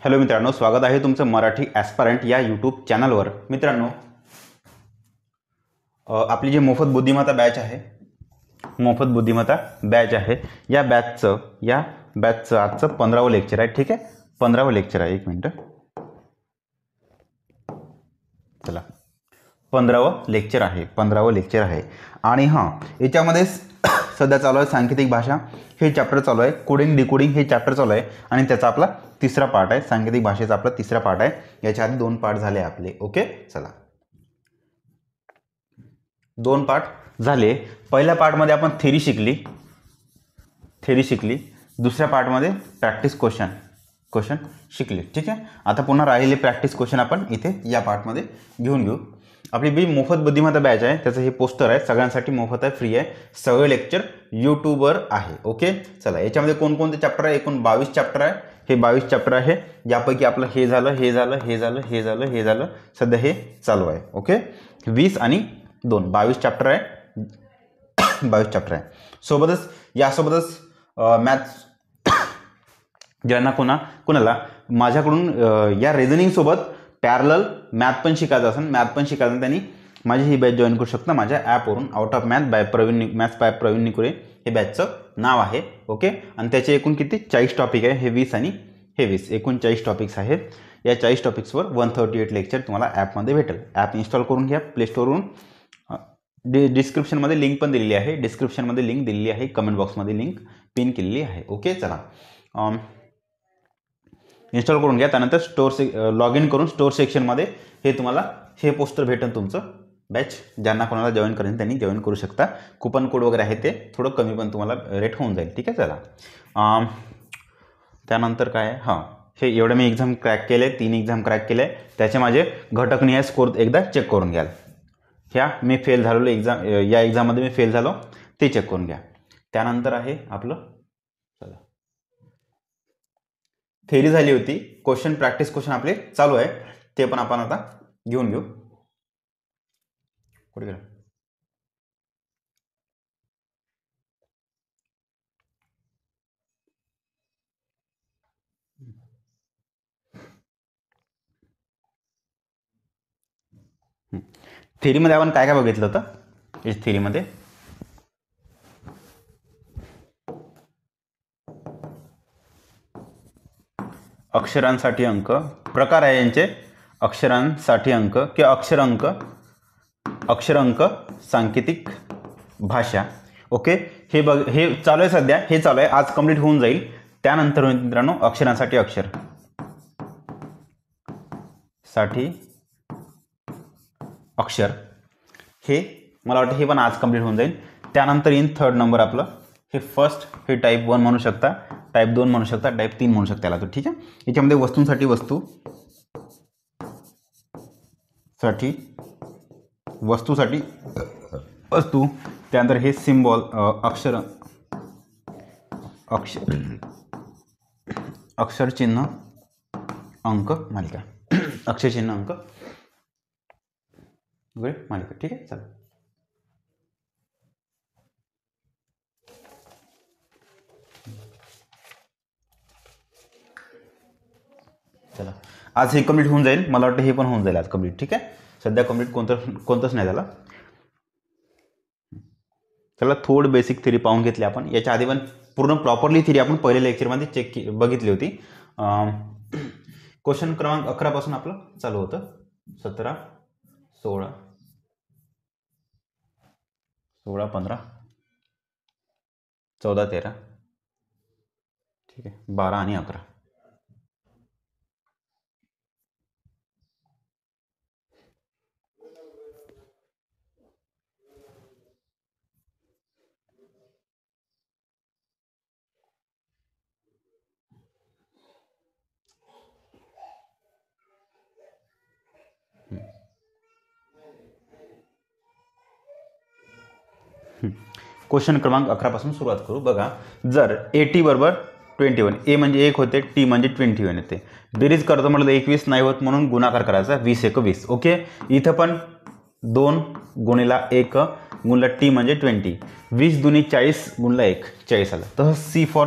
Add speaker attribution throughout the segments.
Speaker 1: Hello मित्रांनो, स्वागत आहे तुमचं मराठी ॲस्पारंट या यूट्यूब चॅनलवर। मित्रांनो, आपली जी मोफत बुद्धिमत्ता बॅच आहे, या बॅचचं आजचं 15वं लेक्चर आहे। ठीक आहे, 15वं लेक्चर आहे। एक मिनिट, चला 15वं लेक्चर आहे। आणि हां, याच्यामध्ये सध्या चालू आहे सांकेतिक भाषा हे चॅप्टर चालू आहे, कोडिंग डिकोडिंग हे चॅप्टर चालू आहे आणि त्याचा आपला तिसरा पार्ट आहे। सांकेतिक भाषेचा आपला तिसरा पार्ट आहे। याच्या आधी 2 पार्ट झाले आपले। ओके, चला 2 पार्ट झाले। पहिल्या पार्टमध्ये आपण थेरी शिकली, दुसऱ्या पार्टमध्ये प्रॅक्टिस क्वेश्चन शिकले। ठीक आहे, आता पुन्हा राहिलेले प्रॅक्टिस क्वेश्चन आपण इथे या पार्टमध्ये घेऊन घेऊ। आपली बी मोफत बुद्धिमत्ता बॅच आहे, त्याचं हे पोस्टर आहे, सगळ्यांसाठी मोफत आहे, फ्री आहे। सगळे लेक्चर यूट्यूबवर आहे। ओके, चला याच्यामध्ये कोणकोणते चॅप्टर आहे? एकूण 22 चॅप्टर आहे। हे 22 चॅप्टर आहे, यापैकी आपलं हे झालं, सध्या हे चालू आहे। ओके, 20 आणि 2 22 चॅप्टर आहे, 22 चॅप्टर आहे। यासोबतच मॅथ्स ज्यांना कोणाला माझ्याकडून या रिझनिंग सोबत पॅरलल मॅथ पण शिकायचं असेल, त्यांनी माझी ही बॅच जॉईन करू शकता माझ्या ॲपवरून। Out of maths by Praveen Nikure हे बॅचचं नाव आहे। ओके, आणि त्याचे एकूण किती 40 टॉपिक आहे, हे 20 आणि हे 20, एकूण 40 टॉपिक्स आहेत। या 40 टॉपिक्सवर 138 लेक्चर तुम्हाला ॲपमध्ये भेटेल। ॲप इन्स्टॉल करून घ्या प्ले स्टोरवरून। डिस्क्रिप्शनमध्ये लिंक पण दिलेली आहे, कमेंट बॉक्समध्ये लिंक पिन केलेली आहे। ओके, चला इन्स्टॉल करून घ्या। त्यानंतर लॉग इन करून स्टोअर सेक्शनमध्ये हे तुम्हाला हे पोस्टर भेटेल तुमचं बॅच। ज्यांना कोणाला जॉईन करायचं त्यांनी जॉईन करू शकता। कुपन कोड वगैरे आहे, ते थोडं कमी पण तुम्हाला रेट होऊन जाईल। ठीक आहे, चला त्यानंतर काय, हां हे एवढं मी एक्झाम क्रॅक केले, 3 एक्झाम क्रॅक केले, त्याचे माझे घटकनिहाय स्कोर एकदा चेक करून घ्याल। मी फेल झालेलो या एक्झाममध्ये मी फेल झालो, ते चेक करून घ्या। त्यानंतर आहे आपलं, चला थेरी झाली होती, प्रॅक्टिस क्वेश्चन आपले चालू आहे, ते पण आपण आता घेऊन घेऊ। कुठे गेलं? थेरीमध्ये आपण काय काय बघितलं होतं? इस थेरीमध्ये अक्षरांसाठी अंक, प्रकार आहे यांचे अक्षरांसाठी अंक किंवा अक्षर अंक सांकेतिक भाषा। ओके, हे चालू आहे सध्या, हे चालू आहे, आज कंप्लीट होऊन जाईल। त्यानंतर मित्रांनो अक्षरांसाठी अक्षर हे मला वाटतं हे पण आज कंप्लीट होऊन जाईल। त्यानंतर इन थर्ड नंबर आपलं हे फर्स्ट, हे टाईप 1 म्हणू शकता, टाईप 2 म्हणू शकता, टाईप 3 म्हणू शकता याला। तो ठीक आहे, याच्यामध्ये वस्तूंसाठी वस्तू, त्यानंतर हे सिम्बॉल अक्षरचिन्ह अंक मालिका, अक्षरचिन्ह अंक मालिका। ठीक आहे, चला आज हे कंप्लीट होऊन जाईल, मला वाटतं हे पण होऊन जाईल आज कंप्लीट। ठीक आहे, सध्या कंप्लीट कोणतंच नाही झालं। चला थोडं बेसिक थेरी पाहून घेतली आपण। याच्या आधी पण पूर्ण प्रॉपरली थेरी आपण पहिल्या लेक्चरमध्ये बघितली होती। क्वेश्चन क्रमांक 11 पासून आपलं चालू होतं, 17, 16, 15, 14, 13, ठीक आहे, 12 आणि 11। क्वेश्चन क्रमांक 11 पासून सुरुवात करू। बघा, जर AT बरोबर 21, ए म्हणजे 1 होते, टी म्हणजे 21 येते, बेरीज करतो म्हटलं 21 नाही होत, म्हणून गुणाकार करायचा, 20 × 20। ओके, इथं पण 2 × 1 × टी म्हणजे 20, 20 × 2 = 40 × 1 40 आलं। तसं C for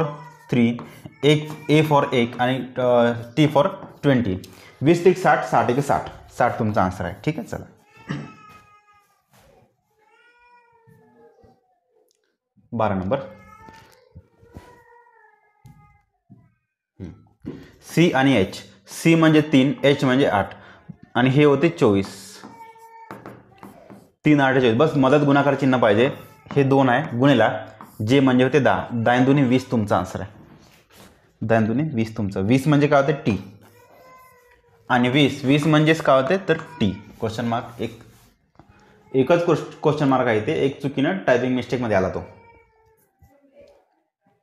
Speaker 1: 3, एक ए फॉर 1 आणि टी फॉर 20. 20 ते 60, 60 ते 60, 60 तुमचा आन्सर आहे. ठीक आहे, चला 12 नंबर. सी आणि एच. सी म्हणजे 3, एच म्हणजे 8 आणि हे होते 24. 3, 8, 24. बस मदत गुणाकार चिन्ह पाहिजे. हे 2 आहे गुणेला जे म्हणजे होते 10. 10 दुनी 20 तुमचा आन्सर आहे. 10 दुनी 20 तुमचं. 20 म्हणजे काय होते टी आणि 20 म्हणजेच काय होते तर टी. क्वेश्चन मार्क एकच क्वेश्चन मार्क आहे ते. एक चुकीनं टायपिंग मिस्टेकमध्ये आला तो.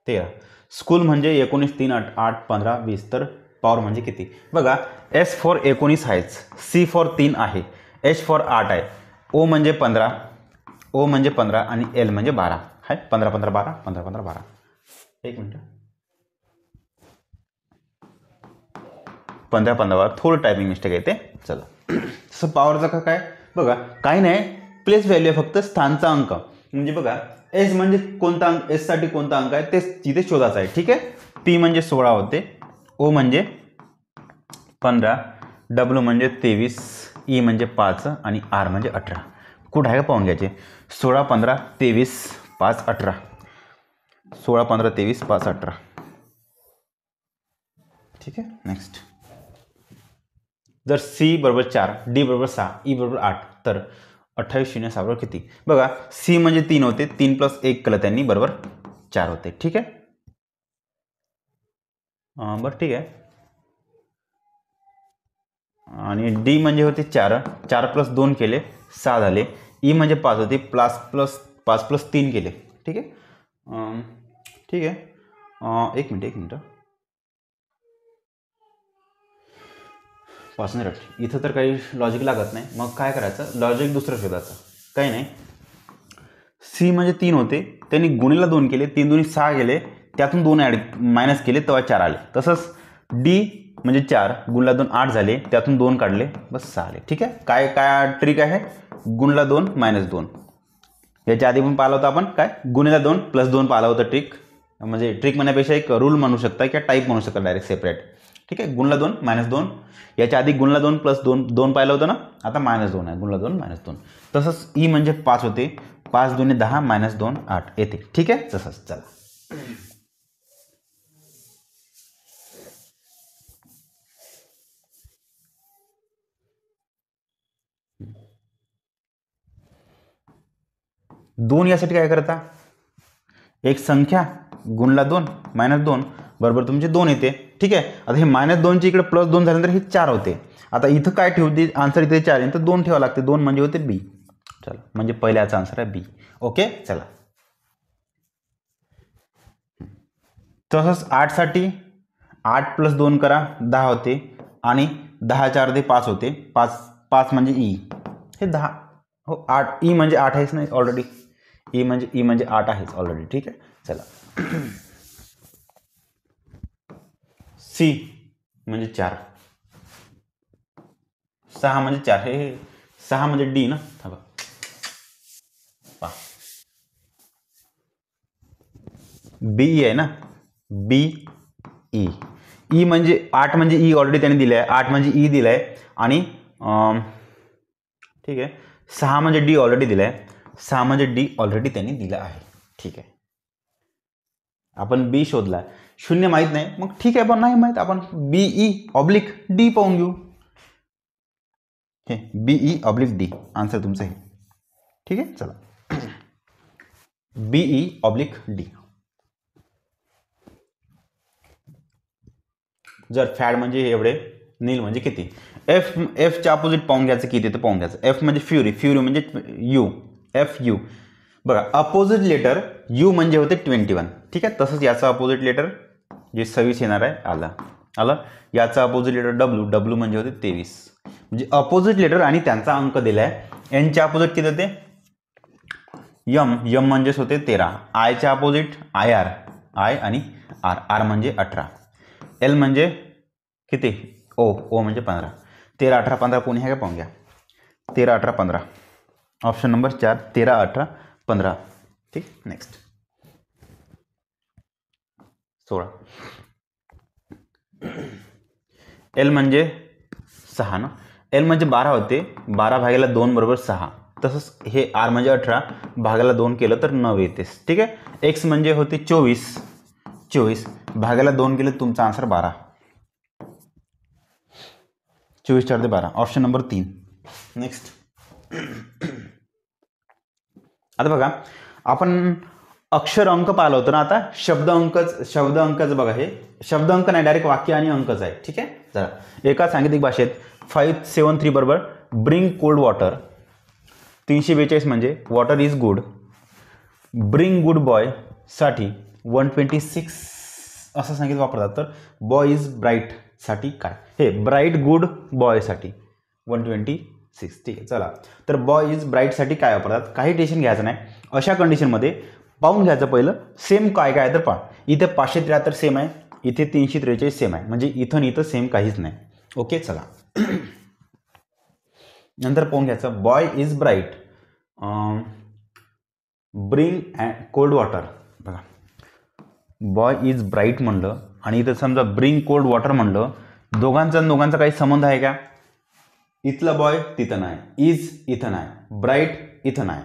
Speaker 1: 13. स्कूल म्हणजे 19, 3, 8, 15, 20. तर पॉवर म्हणजे किती बघा. एस फॉर 19 आहेच, सी फॉर 3 आहे, एच फॉर 8 आहे, ओ म्हणजे 15, ओ म्हणजे 15 आणि एल म्हणजे 12 आहे. 15, 15, 12, 15, 15, 12. एक मिनिट. 15, 15, 12. थोडं टायपिंग मिस्टेक आहे ते. चला तसं पॉवरचा का काय बघा. काही नाही, प्लेस व्हॅल्यू आहे फक्त स्थानचा अंक. म्हणजे बघा एस म्हणजे कोणता अंक, एस साठी कोणता अंक आहे ते तिथे शोधायचा आहे. ठीक आहे. पी म्हणजे 16 होते, ओ म्हणजे 15, डब्ल्यू म्हणजे 23, ई म्हणजे 5 आणि आर म्हणजे 18. कुठं आहे का पाहून घ्यायचे. 16, 15, 23, 5, 18. 16, 15, 23, 5, 18. ठीक आहे. नेक्स्ट. जर सी बरोबर 4, डी बरोबर 6, ई बरोबर 8 तर 28 0 6 बरोबर किती बघा. सी म्हणजे 3 होते, 3 + 1 केलं त्यांनी बरोबर 4 होते. ठीक आहे. बरं ठीक आहे. आणि डी म्हणजे होते 4, 4 + 2 केले 6 झाले. ई म्हणजे 5 होते, 5 + 3 केले. ठीक आहे. ठीक आहे. एक मिनिट. पासून रट इथं तर काही लॉजिक लागत नाही. मग काय करायचं, लॉजिक दुसरं शोधायचं. काही नाही. सी म्हणजे 3 होते, त्यांनी गुणीला 2 केले, 3 दुनी 6 गेले, त्यातून 2 मायनस केले तेव्हा 4 आले. तसंच डी म्हणजे 4, गुणला 2 8 झाले, त्यातून 2 काढले बस 6 आले. ठीक आहे. काय काय ट्रिक आहे, गुणला 2 - 2. याच्या आधी पण पाहिलं होतं आपण काय, गुणीला 2 + 2 पाहिलं होतं. ट्रिक म्हणजे ट्रिक म्हणण्यापेक्षा एक रूल म्हणू शकता किंवा टाईप म्हणू शकता डायरेक्ट सेपरेट. ठीक आहे. गुणला 2 - 2. याच्या आधी गुणला 2 + 2 पाहिलं होतं ना. आता -2 आहे. गुणला 2 - 2. तसंच ई म्हणजे 5 होते, 5 दुने 10 - 2 8 येते. ठीक आहे. तसंच चला. दोन यासाठी काय करता, एक संख्या गुणला 2 - 2 बरोबर तुमचे 2 येते. ठीक आहे. आता हे -2 ची इकडे +2 झाल्यानंतर हे 4 होते. आता इथं काय ठेवते आन्सर, इथे 4 आहे तर 2 ठेवावं लागते. 2 म्हणजे होते बी. चला म्हणजे पहिल्याचा आन्सर आहे बी. ओके. चला तसंच 8 साठी 8 + 2 करा 10 होते आणि 10 4 ते 5 होते. 5 म्हणजे ई, हे 10 हो 8. ई म्हणजे 8 आहेच नाही ऑलरेडी. ई म्हणजे 8 आहेच ऑलरेडी. ठीक आहे. चला सी म्हणजे 4, 6 म्हणजे 4, हे 6 म्हणजे डी ना. थांबा पहा, बीई आहे ना, बीई. ई म्हणजे 8 म्हणजे ई ऑलरेडी त्याने दिलं आहे, 8 म्हणजे ई दिलं आहे आणि ठीक आहे 6 म्हणजे डी ऑलरेडी दिलं आहे, 6 म्हणजे डी ऑलरेडी त्यांनी दिलं आहे. ठीक आहे. आपण बी शोधला, 0 माहीत नाही मग ठीक आहे, पण नाही माहीत आपण बीई ऑब्लिक डी पाहून घेऊ. हे बीई ऑब्लिक डी आन्सर तुमचं आहे. ठीक आहे. चला बीई ऑब्लिक डी. जर फॅड म्हणजे एवढे, नील म्हणजे किती, एफच्या अपोजिट पाहून घ्यायचं किती ते पाहून घ्यायचं. एफ म्हणजे फ्युरी, फ्युरी म्हणजे यू, एफ यू. बघा अपोजिट लेटर यू म्हणजे होते 21. ठीक आहे. तसंच याचं अपोजिट लेटर जे 26 येणार आहे आलं. याचा अपोजिट लेटर डब्ल्यू, डब्ल्यू म्हणजे होते 23. म्हणजे अपोजिट लेटर आणि त्यांचा अंक दिला आहे. एनच्या अपोजिट किती होते यम, यम म्हणजेच होते 13. आयच्या अपोजिट आय आर, आय आणि आर, आर म्हणजे 18. एल म्हणजे किती, ओ, ओ म्हणजे 15. 13 18 15 कोणी आहे का पाहून घ्या. 13 18 15 ऑप्शन नंबर 4. 13 18 15. ठीक. नेक्स्ट 16. एल म्हणजे 6 ना, एल म्हणजे 12 होते, 12 भागाला 2 बरोबर 6. तसंच हे आर म्हणजे 18 भागाला 2 केलं तर 9 येतेस. ठीक आहे. एक्स म्हणजे होते 24 भागाला 2 केलं तुमचा आन्सर 12. 24 4 ते 12 ऑप्शन नंबर 3. नेक्स्ट. आता बघा आपण अक्षर अंक पाहिलं होतं ना, आता शब्द अंकच बघा, हे शब्द अंक नाही, डायरेक्ट वाक्य आणि अंकच आहे. ठीक आहे. चला, एका सांकेतिक भाषेत 573 बरोबर ब्रिंग कोल्ड वॉटर. 342 म्हणजे water is good. Bring good boy साठी 126 असं सांगितलं वापरतात. तर बॉय इज ब्राईट साठी काय, हे ब्राईट गुड बॉय साठी 126. ठीक आहे. चला, तर बॉय इज ब्राईट साठी काय वापरतात, काही टेन्शन घ्यायचं नाही. अशा कंडिशनमध्ये पाहून घ्यायचं पहिलं सेम काय काय तर पहा. इथे 573 सेम आहे, इथे 343 सेम आहे, म्हणजे इथं सेम काहीच नाही. ओके. चला, नंतर पाहून घ्यायचं boy is bright bring cold water. बघा, बॉय इज ब्राईट म्हणलं आणि इथं समजा ब्रिंग कोल्ड वॉटर म्हणलं, दोघांचा काही संबंध आहे का? इथलं बॉय तिथं नाही, इज इथं नाही, ब्राईट इथं नाही.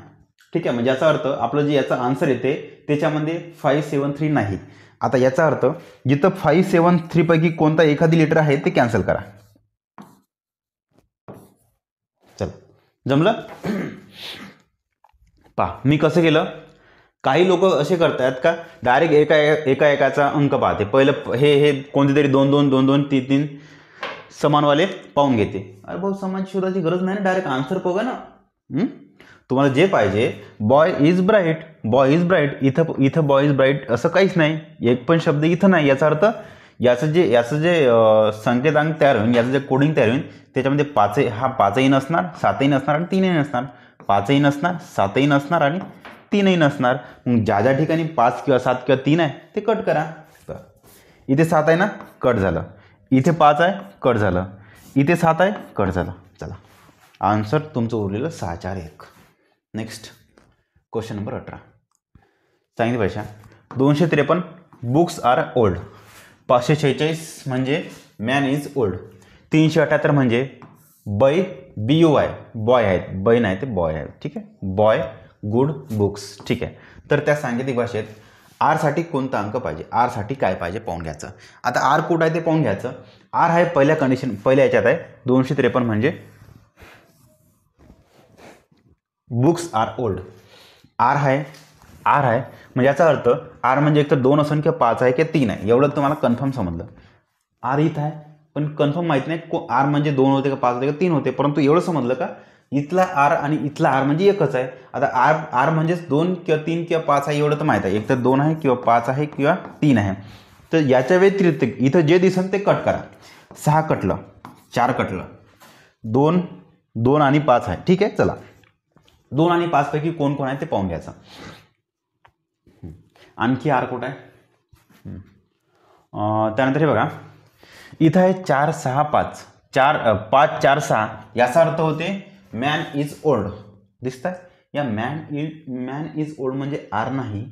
Speaker 1: ठीक आहे. म्हणजे याचा अर्थ आपलं जे याचा आन्सर येते त्याच्यामध्ये 573 नाही. आता याचा अर्थ जिथं 573 पैकी कोणता एखादी लेटर आहे ते कॅन्सल करा. चल, जमलं? पहा मी कसं केलं. काही लोक असे करतात का डायरेक्ट एकाचा अंक पाहते. पहिलं हे कोणते तरी 2 2 2 2 3 3 समानवाले पाहून घेते. अरे भाऊ, समान शोधायची गरज नाही ना, डायरेक्ट आन्सर बघा ना. तुम्हाला जे पाहिजे बॉय इज ब्राईट, इथं बॉय इज ब्राईट असं काहीच नाही, एक पण शब्द इथं नाही. याचा अर्थ याचं जे संकेतांक तयार होईल, याचं जे कोडिंग तयार होईल त्याच्यामध्ये 5ही नसणार, 7ही नसणार आणि 3ही नसणार. 5ही नसणार, 7ही नसणार आणि 3ही नसणार. मग ज्या ठिकाणी 5 किंवा 7 किंवा 3 आहे ते कट करा. इथे 7 आहे ना, कट झालं. इथे 5 आहे, कट झालं. इथे 7 आहे, कट झालं. चला, आन्सर तुमचं उरलेलं 6 4 1. Next question number 18. सांगितली भाषा 253 बुक्स आर ओल्ड. 546 म्हणजे मॅन इज ओल्ड. 378 म्हणजे बॉय BUY बॉय आहेत, बॉय नाही ते बॉय आहेत. ठीक आहे. Boy good books. ठीक आहे. तर त्या सांकेतिक भाषेत आर साठी कोणता अंक पाहिजे, आर साठी काय पाहिजे पाहून घ्यायचं. आता आर कुठं आहे ते पाहून घ्यायचं. आर आहे पहिल्या याच्यात आहे 253 म्हणजे बुक्स आर ओल्ड. आर आहे म्हणजे याचा अर्थ आर म्हणजे एकतर 2 असेल किंवा 5 आहे किंवा 3 आहे, एवढं तुम्हाला कन्फर्म समजलं. आर इथं आहे पण कन्फर्म माहीत नाही आर म्हणजे 2 होते का 5 होते का 3 होते, परंतु एवढं समजलं का इथला आर आणि इथला आर म्हणजे एकच आहे. आता आर म्हणजेच 2 किंवा 3 किंवा 5 आहे एवढं तर माहीत आहे, एकतर 2 आहे किंवा 5 आहे किंवा 3 आहे. तर याच्या व्यतिरिक्त इथं जे दिसेल ते कट करा. 6 कटलं, 4 कटलं, 2 आणि 5 आहे. ठीक आहे. चला, 2 आणि 5 पैकी कोण कोण आहे ते पाहून घ्यायचं. आणखी आर कुठं आहे. त्यानंतर हे बघा इथं आहे 4 6 5 5 4 6. याचा अर्थ होते मॅन इज ओल्ड. दिसत आहे या मॅन इज ओल्ड म्हणजे आर नाही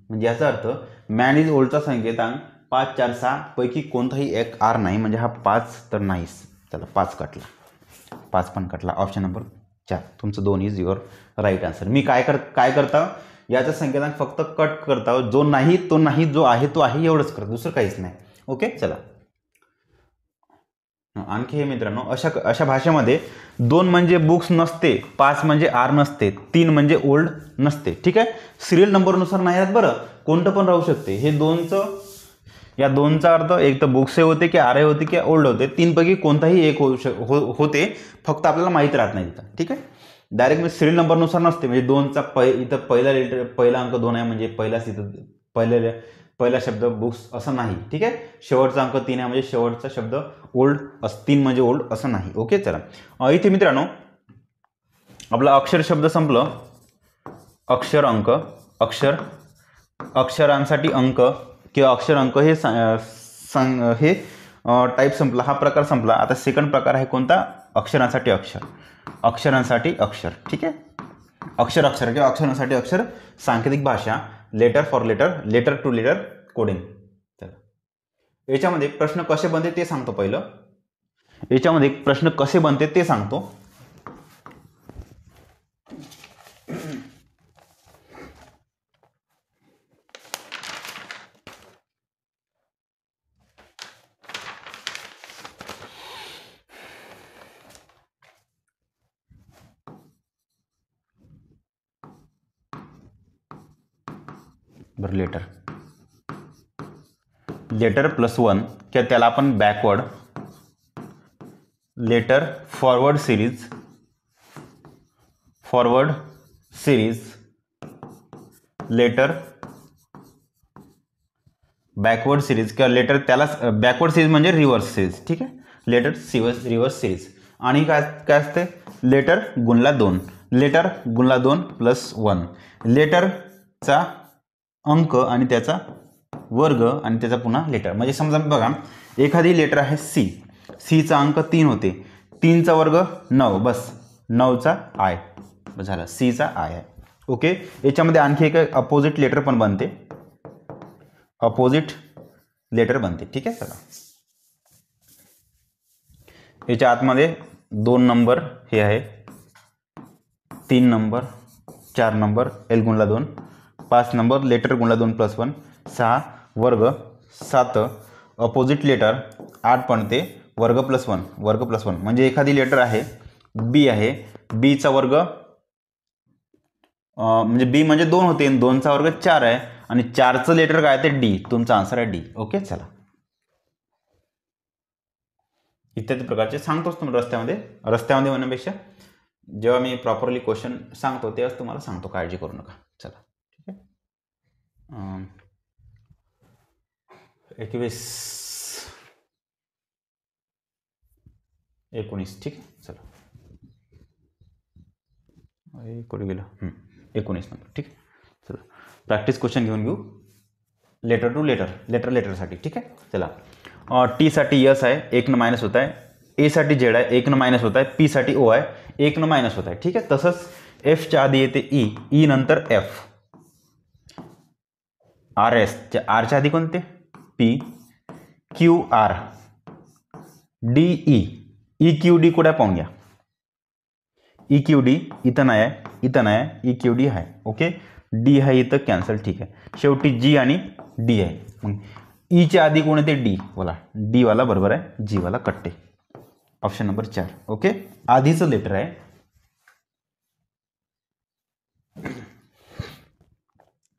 Speaker 1: म्हणजे याचा अर्थ मॅन इज ओल्डचा संकेतांक 5 4 6 पैकी कोणताही एक आर नाही, म्हणजे हा 5 तर नाहीच. चला, 5 कटला, 5 पण कटला. ऑप्शन नंबर 4 तुमचं 2 इज युअर राईट आन्सर. मी काय करता याचा संकेतांक फक्त कट करता, जो नाही तो नाही, जो आहे तो आहे, एवढंच करतो, दुसरं काहीच नाही. ओके. चला, आणखी हे मित्रांनो अशा भाषेमध्ये 2 म्हणजे बुक्स नसते, 5 म्हणजे आर नसते, 3 म्हणजे ओल्ड नसते. ठीक आहे. सिरियल नंबरनुसार नाही आहेत बरं, कोणतं पण राहू शकते. हे या 2चा अर्थ एक तर बुक्स होते की आर होते की ओल्ड होते, 3 पैकी कोणताही एक होते, फक्त आपल्याला माहीत राहत नाही तिथं. ठीक आहे. डायरेक्ट मी सिरियल नंबरनुसार नसते, म्हणजे 2चा इथं पहिला अंक 2 आहे म्हणजे पहिला शब्द बुक्स असं नाही. ठीक आहे. शेवटचा अंक 3 आहे म्हणजे शेवटचा शब्द ओल्ड 3 म्हणजे ओल्ड असं नाही. ओके. चला, इथे मित्रांनो आपलं अक्षर शब्द संपलं. अक्षर अंक, अक्षरांसाठी अंक किंवा अक्षर अंक हे टाईप संपला, हा प्रकार संपला. आता सेकंड प्रकार आहे कोणता, अक्षरांसाठी अक्षर. ठीक आहे. अक्षर किंवा अक्षरांसाठी अक्षर, सांकेतिक भाषा, letter for letter to letter coding. याच्यामध्ये प्रश्न कसे बनते ते सांगतो. पहिलं याच्यामध्ये प्रश्न कसे बनते ते सांगतो. बरं, लेटर प्लस 1 किंवा त्याला आपण backward letter forward series letter backward series किंवा लेटर त्याला बॅकवर्ड सिरीज म्हणजे रिव्हर्स सिरीज. ठीक आहे, लेटर रिव्हर्स सिरीज. आणि काय काय असते, लेटर गुणला 2, लेटर गुणला 2 प्लस 1, लेटरचा अंक आणि त्याचा वर्ग आणि त्याचा पुन्हा लेटर. म्हणजे समजा बघा एखादी लेटर आहे सीचा अंक 3 होते, 3चा वर्ग 9, बस 9चा आय झाला, सीचा आय आहे. ओके, याच्यामध्ये आणखी एक अपोजिट लेटर पण बनते, अपोजिट लेटर बनते. ठीक आहे, चला याच्या आतमध्ये 2 नंबर हे आहे, 3 नंबर, 4 नंबर एल गुणला 2, 5 नंबर लेटर गुणला 2 प्लस 1, 6 वर्ग 7 अपोजिट लेटर 8 पण ते वर्ग प्लस 1 म्हणजे एखादी लेटर आहे बी आहे, बीचा वर्ग म्हणजे बी म्हणजे 2 होते, 2चा वर्ग 4 आहे आणि 4चं लेटर काय ते डी. तुमचा आन्सर आहे डी. ओके, चला इत्यादी प्रकारचे सांगतोच तुम्हाला रस्त्यामध्ये म्हणण्यापेक्षा जेव्हा मी प्रॉपरली क्वेश्चन सांगतो तेव्हाच तुम्हाला सांगतो, काळजी करू नका. चला ठीक आहे, 21 19. ठीक आहे, चला कुठे गेलं, 19 नंबर. ठीक आहे, चला प्रॅक्टिस क्वेश्चन घेऊन घेऊ. लेटर टू लेटरसाठी. ठीक आहे, चला टी साठी यस आहे, 1 न मायनस होत आहे, ए साठी जेड आहे, 1 न मायनस होत आहे, पी साठी ओ आहे, 1 न मायनस होत आहे. ठीक आहे, तसंच एफच्या आधी येते ई नंतर एफ, आर एस आरच्या आधी कोणते P, Q R, D E Q D कुठे पाहून घ्या, ई क्यू डी इथं नाही आहे, ई क्यू डी आहे. ओके, डी आहे इथं कॅन्सल. ठीक आहे, शेवटी जी आणि डी आहे. मग ईच्या आधी कोण येते डी वाला, डी वाला बरोबर आहे, जी वाला कट्टे. Option number 4. ओके, आधीचं लेटर आहे.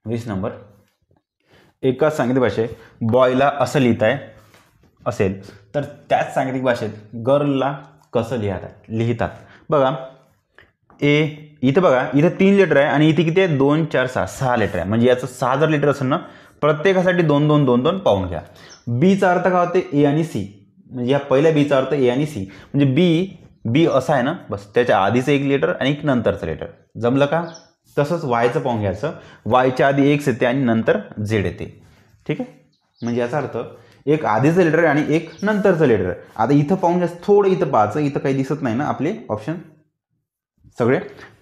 Speaker 1: 20 नंबर, एका सांकेतिक भाषेत बॉयला असं असेल तर त्याच सांकेतिक भाषेत गर्लला कसं लिहितात. बघा इथं बघा, इथं 3 लेटर आहे आणि इथे किती आहे 2 4 6 लेटर आहे. म्हणजे याचं 6 जर लेटर असेल ना, प्रत्येकासाठी 2 2 2 2 पाहून घ्या. बीचा अर्थ काय होते ए आणि सी, म्हणजे या पहिल्या बीचा अर्थ ए आणि सी, म्हणजे बी असा आहे ना, बस त्याच्या आधीचं एक लेटर आणि एक नंतरचं लेटर. जमलं का? तसंच वायचं पाहून घ्यायचं, वायच्या आधी एक्स येते आणि नंतर झेड येते. ठीक आहे, म्हणजे याचा अर्थ एक आधीचं लेटर आणि एक नंतरचं लेटर. आता इथं पाहून घ्या, थोडं इथं पाहायचं, इथं काही दिसत नाही ना आपले ऑप्शन सगळे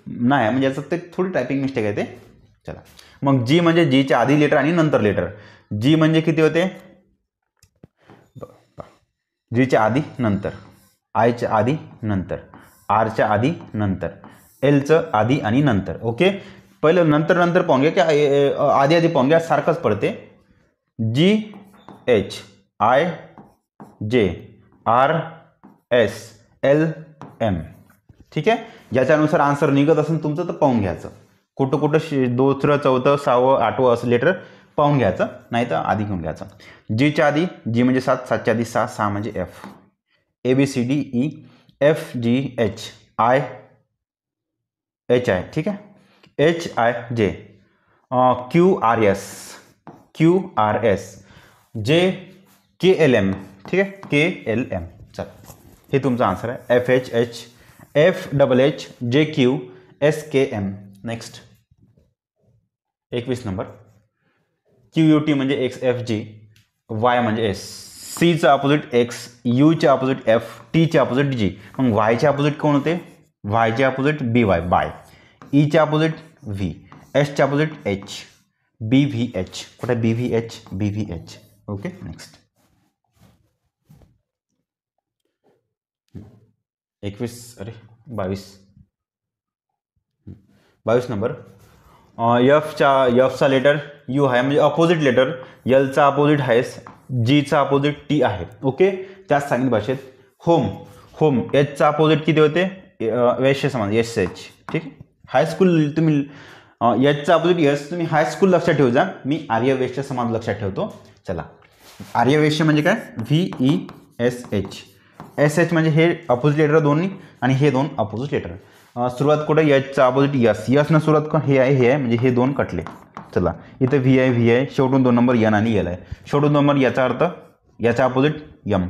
Speaker 1: नाही, म्हणजे याचं ते थोडी टायपिंग मिस्टेक आहे ते. चला मग जी म्हणजे जीच्या आधी लेटर आणि नंतर लेटर. जी म्हणजे किती होते, जीच्या आधी नंतर, आयच्या आधी नंतर, आरच्या आधी नंतर, एलचं आधी आणि नंतर. ओके, पहिलं नंतर पाहून घ्या की आधी पाहून घ्या, सारखंच पडते. G H I J R S L M. ठीक आहे, याच्यानुसार आन्सर निघत असेल तुमचं तर पाहून घ्यायचं. कुठं 2रं 4थं 6वं 8वं असं लेटर पाहून घ्यायचं, नाही तर आधी घेऊन घ्यायचं. जीच्या आधी जी म्हणजे 7, 7च्या आधी 6, 6 म्हणजे F, A B C D E F G H I H I. ठीक आहे, H I J Q R S J K L M. ठीक आहे, के एल एम. चला हे तुमचा आन्सर आहे. F H H F double H J Q S K M. Next 21 number, Q U T म्हणजे X F G, Y म्हणजे S, सीचं opposite X, यूचे अपोजिट एफ, टीचे अपोजिट जी. मग वायचे अपोजिट कोण होते, वायचे अपोजिट बी वाय बाय, ईचे अपोजिट व्ही, एसचे opposite H, B V H. कुठे B V H, B V H. Okay, next 21 अरे 22 नंबर. एफचा लेटर यू आहे म्हणजे अपोजिट लेटर. एलचा अपोजिट आहेस, जीचा अपोजिट टी आहे. ओके, त्याच सांगितलं भाषेत. होम एचचा अपोजिट किती होते? वैश्य समाज एस एच. ठीक आहे. हायस्कूल तुम्ही एचचा अपोजिट एस तुम्ही हायस्कूल लक्षात ठेवू जा. मी आर्यवैश्य समाज लक्षात ठेवतो. चला, आर्यवैश्य म्हणजे काय? VESH. SH म्हणजे हे अपोजिट लेटर दोन्ही आणि हे दोन अपोजिट लेटर. सुरुवात कुठे? एचचा अपोजिट यस. यसनं सुरुवात हे आहे म्हणजे हे दोन कटले. चला, इथं व्ही आहे, शेवटून 2 नंबर एन आणि एल आहे. शेवटून 2 नंबर याचा अर्थ याचा अपोजिट एन.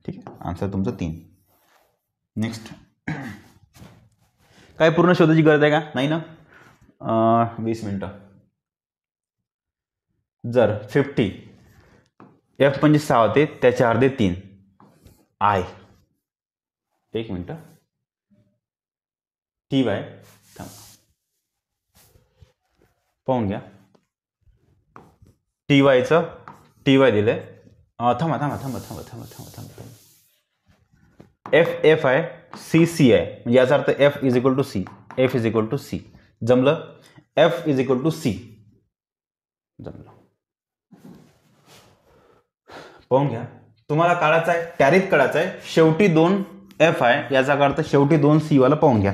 Speaker 1: ठीक आहे. आन्सर तुमचं 3. नेक्स्ट. काय पूर्ण शोधायची गरज आहे का? नाही ना. 20 मिनटं. जर 50 F म्हणजे 6 होते, त्याचे अर्धे 3 आय. 1 मिनटं. TY पाहून घ्या. TY दिले. थांबा. F आहे, C आहे म्हणजे याचा अर्थ F is equal to C. जमलं. F is equal to C जमलं. पाहून घ्या. तुम्हाला काढायचं आहे, कॅरीत काढायचं आहे. शेवटी 2 F आहे याचा अर्थ शेवटी 2 C वाला पाहून घ्या.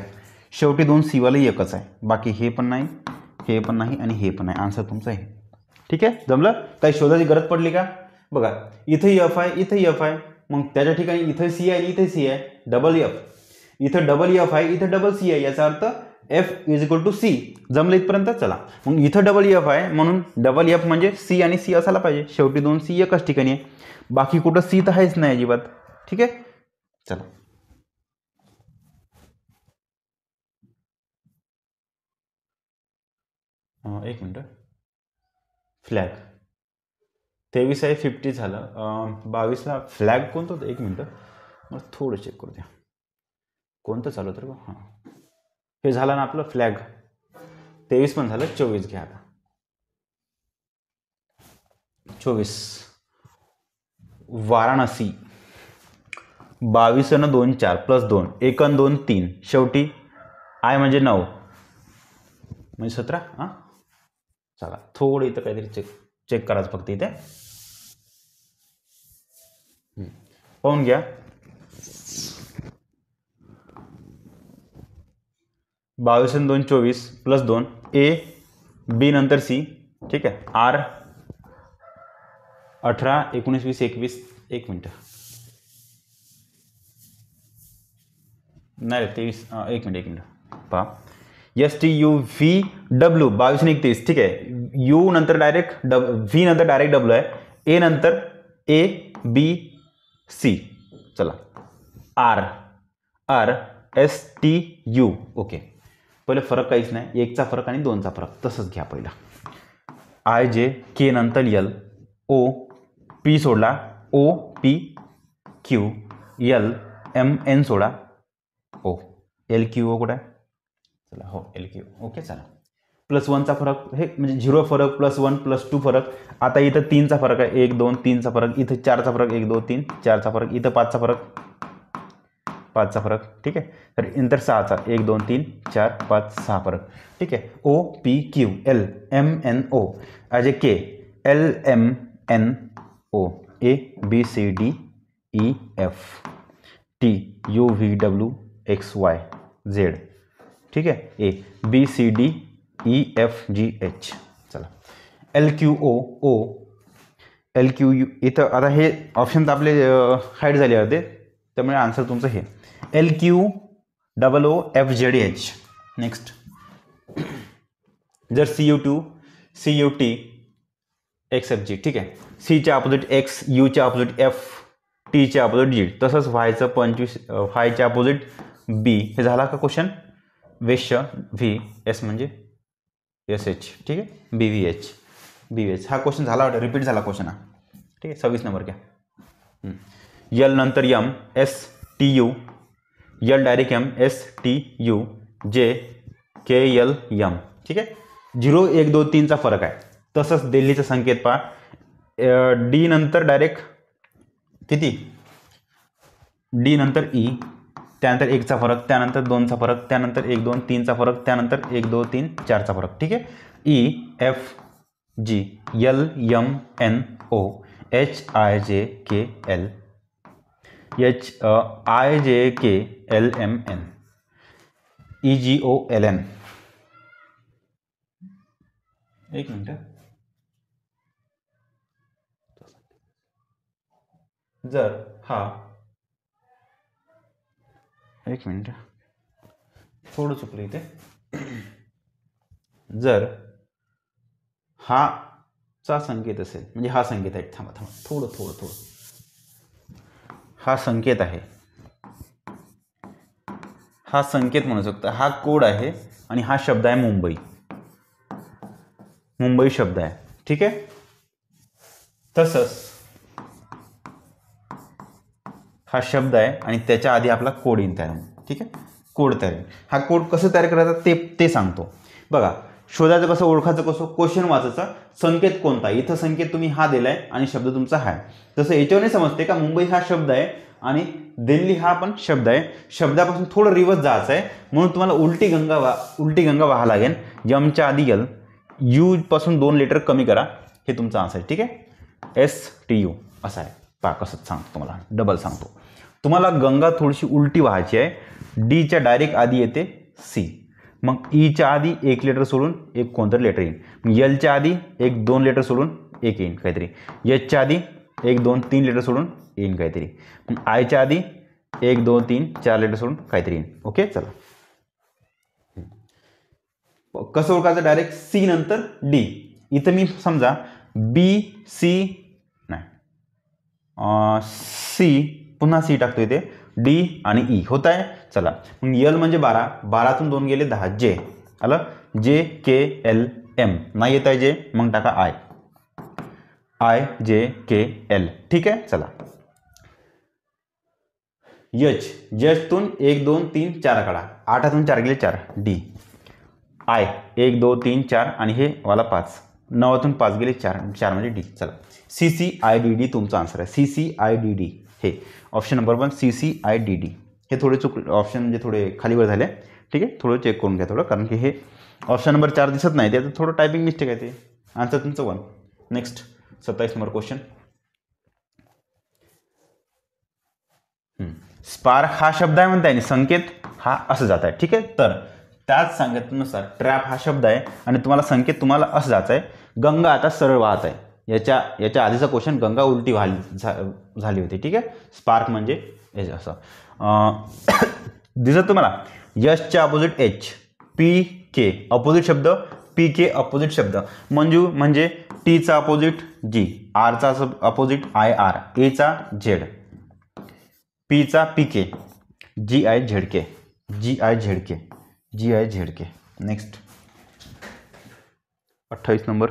Speaker 1: शेवटी 2 C वाला एकच आहे. बाकी हे पण नाही, हे पण नाही आणि हे पण नाही. आन्सर तुमचं आहे. ठीक आहे. जमलं. काही शोधायची गरज पडली का? बघा, इथंही F आहे, इथंही F आहे. मग त्याच्या ठिकाणी इथं C आहे, इथे C आहे. Double F. इथं डबल F आहे, इथं डबल C आहे. याचा अर्थ F is equal to C. जमलं इथपर्यंत. चला, मग इथं डबल F आहे म्हणून डबल F म्हणजे C आणि C असायला पाहिजे. शेवटी 2 C एकच ठिकाणी आहे. बाकी कुठं C तर आहेच नाही अजिबात. ठीक आहे. चला, एक मिनटं. फ्लॅग 23 आहे, 50 झालं. 22ला फ्लॅग कोणतं होतं? 1 मिनटं, मला थोडं चेक करू द्या. कोणतं चालू होतं? हां, हे झालं ना आपलं फ्लॅग. 23 पण झालं. 24 घ्या आता. 24 वाराणसी. 22 आणि 2 4 प्लस 2 1 आणि 2 3. शेवटी आय म्हणजे 9 म्हणजे 17. हां, चला थोडं इथं काहीतरी चेक करायचं फक्त इथे. पाहून घ्या. 22 आणि 2 24 प्लस 2 A B नंतर C. ठीक आहे. R 18 19 20 21. 1 मिनटं. नाही 23. 1 मिनटं पहा. STUVW 22 आणि 31. ठीक आहे. U नंतर डायरेक्ट V नंतर डायरेक्ट W आहे. A नंतर A B C. चला, R STU. ओके, पहिले फरक काहीच नाही. 1चा फरक आणि 2चा फरक तसंच घ्या. पहिला IJ K नंतर L O P सोडला O P Q L M N सोडा O L Q O कुठे आहे? चला, हो L Q. ओके. चला, प्लस 1चा फरक हे म्हणजे 0 फरक, प्लस 1 प्लस 2 फरक. आता इथं 3चा फरक आहे. 1 2 3चा फरक. इथं 4चा फरक. 1 2 3 4चा फरक. इथं 5चा फरक. 5चा फरक. ठीक आहे. तर नंतर 6चा 1 2 3 4 5 6 फरक. ठीक आहे. O P Q L M N O अजे K L M N O A B C D E F T U V W X Y Z. ठीक आहे. A B C D E F G H. चला, L Q O O L Q U. इथं आता हे option तर आपले hide झाले होते त्यामुळे आन्सर तुमचं हे LQ OOFZH. नेक्स्ट. जर CU2 CUT XFG. ठीक आहे. Cच्या अपोजिट X, Uच्या अपोजिट F, Tच्या अपोजिट G. तसंच Yचं 25 Yच्या अपोजिट B. हे झाला का क्वेश्चन? वैश्य V S म्हणजे SH. ठीक आहे. BVH हा क्वेश्चन झाला वाटतं, रिपीट झाला क्वेश्चन हा. ठीक आहे. 26 नंबर घ्या. L नंतर M S T U L direct M S T U J K L M. ठीक आहे. 0 1 2 3चा फरक आहे. तसंच दिल्लीचा संकेत पहा. D नंतर डायरेक्ट किती डी नंतर ई, त्यानंतर 1चा फरक, त्यानंतर 2चा फरक, त्यानंतर 1 2 3चा फरक, त्यानंतर 1 2 3 4चा फरक. ठीक आहे. E F G L M N O H I J K L H I J K L M N E G O L N. एक मिनिट. जर हा एक मिनिट थोडं चुकलं इथे. जर हा चा संकेत असेल म्हणजे हा संकेत आहे. थांबा थांबा थोडं थोडं थोडं. हा संकेत आहे, हा संकेत म्हणू शकता, हा कोड आहे आणि हा शब्द आहे मुंबई. मुंबई शब्द आहे. ठीक आहे. तसंच हा शब्द आहे आणि त्याच्या आधी आपला कोड इन तयार. ठीक आहे. कोड तयार. हा कोड कसं तयार करायचा ते सांगतो. बघा, शोधायचं कसं, ओळखायचं कसं, क्वेश्चन वाचायचा, संकेत कोणता, इथं संकेत तुम्ही हा दिलाय आणि शब्द तुमचा हा आहे. तसं याच्यावरही समजते का मुंबई हा शब्द आहे आणि दिल्ली हा पण शब्द आहे. शब्दापासून थोडं रिवर्स जायचं आहे म्हणून तुम्हाला उलटी गंगा वाहा लागेल. यमच्या आधी यल, यू पासून 2 लेटर कमी करा, हे तुमचं आन्सर आहे. ठीक आहे. STU असं आहे. पहा कसं सांगतो तुम्हाला, डबल सांगतो तुम्हाला. गंगा थोडीशी उलटी व्हायची आहे. डीच्या डायरेक्ट आधी येते सी, मग ईच्या आधी 1 लेटर सोडून एक कोणतरी लेटर येईल. एलच्या आधी 1 2 लेटर सोडून एक येईन काहीतरी. एचच्या आधी 1 2 3 लेटर सोडून येईन काहीतरी. मग आयच्या आधी 1 2 3 4 लेटर सोडून काहीतरी येईन. ओके. चला कसं ओळखायचं, डायरेक्ट सी नंतर डी. इथं मी समजा बी सी नाही सी पुन्हा सी टाकतो इथे, डी आणि ई होत आहे. चला मग यल म्हणजे 12, 12तून 2 गेले 10, जे आलं. जे के एल एम नाही येत आहे जे, मग टाका I, I J K L. ठीक आहे. चला यचतून 1 2 3 4 काढा, 8तून 4 गेले 4, डी. आय 1 2 3 4 आणि हे वाला 5, 9तून 5 गेले 4, 4 म्हणजे डी. चला CCIDD तुमचा आन्सर आहे. CCIDD हे ऑप्शन नंबर 1 CCIDD. हे थोडे ऑप्शन म्हणजे थोडे खालीवर झाले. ठीक आहे. थोडं चेक करून घ्या थोडं, कारण की हे ऑप्शन नंबर 4 दिसत नाही, त्याचं थोडं टायपिंग मिस्टेक आहे. ते आन्सर तुमचं 1. Next 27 number question. स्पार्क हा शब्द आहे म्हणता आणि संकेत हा असं जात आहे. ठीक आहे. तर त्याच संकेतानुसार ट्रॅप हा शब्द आहे आणि तुम्हाला संकेत तुम्हाला असं जायचं आहे. गंगा आता सरळ वाहत आहे. याच्या आधीचा क्वेश्चन गंगा उलटी झाली होती. ठीक आहे. स्पार्क म्हणजे असं दिसत तुम्हाला. यशच्या opposite H, P K opposite शब्द, पी के अपोजिट शब्द. मंजू म्हणजे टीचा अपोजिट जी, आरचा अपोजिट आय आर, एचा झेड, पीचा P K, G I Z K, G I Z K, G I Z K. Next 28 number.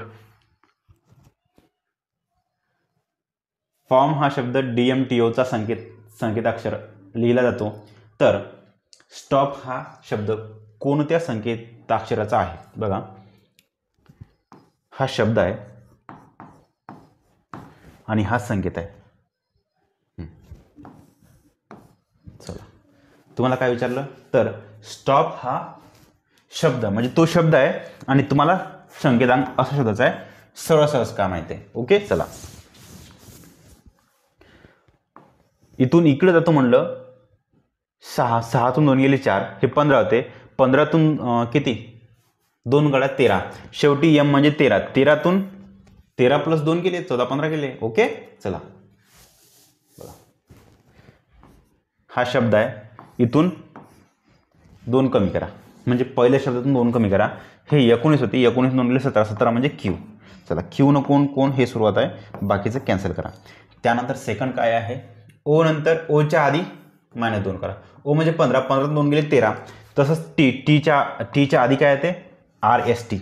Speaker 1: Form हा शब्द DMTOचा संकेताक्षर लिहिला जातो. तर स्टॉप हा शब्द कोणत्या संकेताक्षराचा आहे. बघा, हा शब्द आहे आणि हा संकेत आहे. चला तुम्हाला काय विचारलं, तर स्टॉप हा शब्द म्हणजे तो शब्द आहे आणि तुम्हाला संकेतांक असा शब्दाचा आहे. सहज का माहिती आहे. ओके. चला इथून इकडे जातो म्हणलं 6, 6तून 2 गेले 4, हे 15 होते. 15तून किती 2 गड्या 13, शेवटी एम म्हणजे 13, 13तून 13 + 2 केले 14 15 केले. ओके. चला बघा, हा शब्द आहे. इथून 2 कमी करा म्हणजे पहिल्या शब्दातून 2 कमी करा. हे 19 होते, 19 2 गेले 17, 17 म्हणजे क्यू. चला क्यू न कोण हे सुरुवात आहे, बाकीचं कॅन्सल करा. त्यानंतर सेकंड काय आहे, ओ नंतर ओच्या आधी -2 करा. ओ म्हणजे 15, 15 2 गेले 13. तसंच टीच्या आधी काय येते, RST,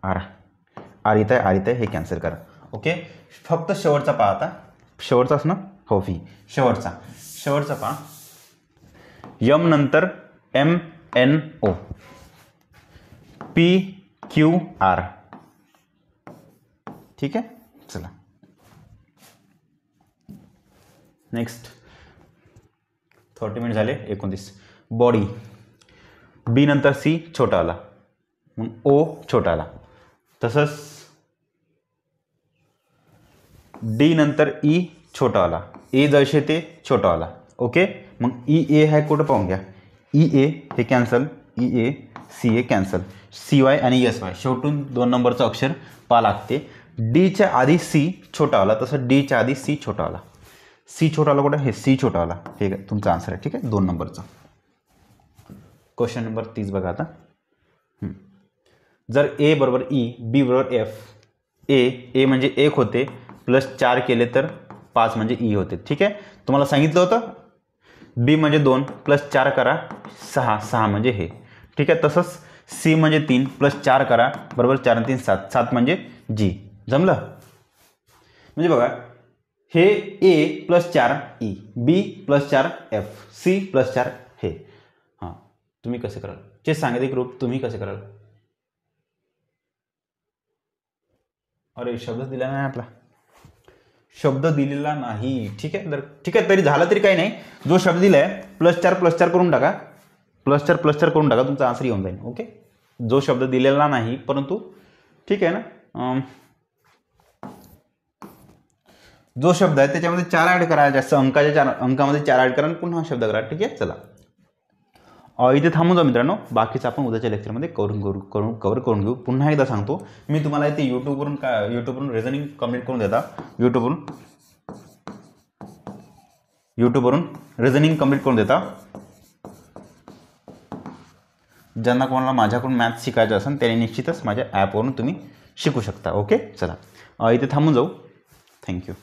Speaker 1: आर इथं आहे, हे कॅन्सल करा. ओके. फक्त शेवटचा पहा. आता शेवटचाच ना, हो फी शेवटचा पहा. यम नंतर MNO, PQR. ठीक आहे. चला नेक्स्ट 30 मिनिट झाले 29. बॉडी बी नंतर सी छोटा आला, मग ओ छोटा आला. तसंच डी नंतर ई छोटा आला, ए जसे ते छोटा आला. ओके, मग ई ए आहे कुठं पाहून घ्या. ई ए हे कॅन्सल, ई ए सी ए कॅन्सल, सी वाय आणि एस वाय शेवटून 2 नंबरचं अक्षर पा लागते. डीच्या आधी सी छोटा आला, तसं डीच्या आधी सी छोटा आला. सी छोटा आला कुठं, हे सी छोटा आला. हे तुमचा आन्सर आहे. ठीक आहे, 2 नंबरचा. क्वेश्चन नंबर 30 बघा आता. जर ए बरोबर ई, बी बरोबर एफ, ए म्हणजे 1 होते, प्लस 4 केले तर 5 म्हणजे ई होते. ठीक आहे, तुम्हाला सांगितलं होतं. बी म्हणजे 2 प्लस 4 करा 6 म्हणजे हे. ठीक आहे, तसंच सी म्हणजे 3 प्लस 4 करा बरोबर 4 आणि 3 7 म्हणजे जी. जमलं. म्हणजे बघा, हे ए प्लस 4 ई, बी प्लस 4 एफ, सी प्लस 4 हे. हां, तुम्ही कसे कराल, जे सांगितले ग्रुप तुम्ही कसे कराल. अरे शब्द दिला नाही, आपला शब्द दिलेला नाही. ठीक आहे, तर ठीक आहे, तरी झालं तरी काही नाही. जो शब्द दिला आहे +4 करून टाका, +4 करून टाका, तुमचा आन्सर येऊन जाईल. ओके, जो शब्द दिलेला नाही परंतु ठीक आहे ना, जो शब्द आहे त्याच्यामध्ये 4 ॲड करा, जास्त अंकामध्ये 4 ॲड करा आणि पुन्हा शब्द करा. ठीक आहे, चला इथे थांबून जाऊ मित्रांनो. बाकीचं आपण उद्याच्या लेक्चरमध्ये कव्हर करून घेऊ. पुन्हा एकदा सांगतो मी तुम्हाला, इथे यूट्यूबवरून रिझनिंग कम्प्लीट करून देता. यूट्यूबवरून रिझनिंग कम्प्लीट करून देता. ज्यांना कोणाला माझ्याकडून मॅथ्स शिकायचं असेल त्याने निश्चितच माझ्या ॲपवरून तुम्ही शिकू शकता. ओके, चला इथे थांबून जाऊ. थँक्यू.